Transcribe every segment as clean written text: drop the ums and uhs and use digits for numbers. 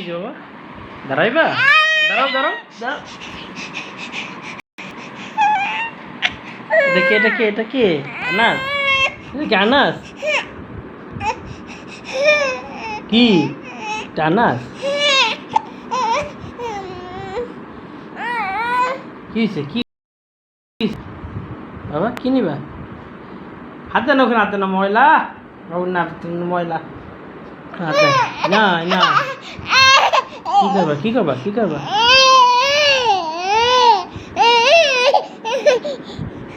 হয়েছে বাবা? দাঁড়াইবা? দাঁড়াও দাঁড়াও দাঁড়াও। দেখি এটা কে? এটা কে? আনাস? এটা কি আনাস? কি এটা আনাস? কি হয়েছে? কি বাবা কি নিবা? হাতে না, ওখানে হাতে না, ময়লা। না ময়লা হাতে না না। কি করবা? কি করবা? কি করবা?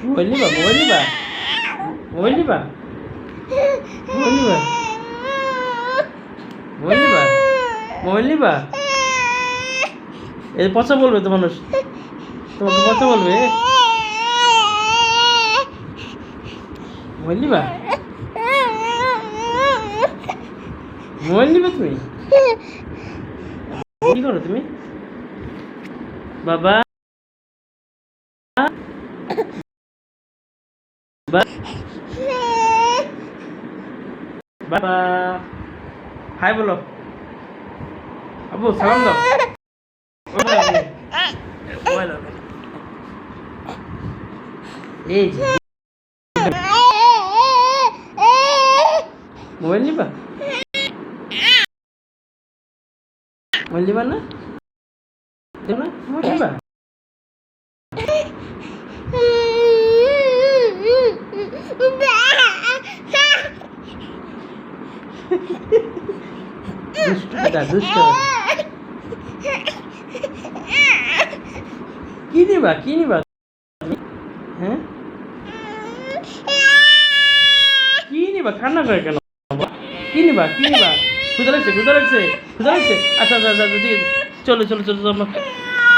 মোবাইল নিবা? মোবাইল নিবা? মোবাইল নিবা? মোবাইল নিবা? মোবাইল নিবা? মোবাইল নিবা? এই পচা বলবে তো মানুষ, তোমাকে পচা বলবে। মোবাইল নিবা? মোবাইল নিবে তুমি? কি করো তুমি বাবা? বাবা হাই বলো। আবু সালাম দাও। এই মোবাইল নিবা? মোবাইল নিবা না? দেব না? মোবাইল নিবা? দুষ্ট বেটা, দুষ্ট। কি নিবা? কি নিবা? হ্যাঁ কি নিবা? কান্না করে কেন? কি নিবা? কি নিবা? ক্ষুধা লাগছে? ক্ষুধা লাগছে? ক্ষুধা লাগছে? আচ্ছা আচ্ছা আচ্ছা ঠিক আছে, চলো চলো চলো চলো।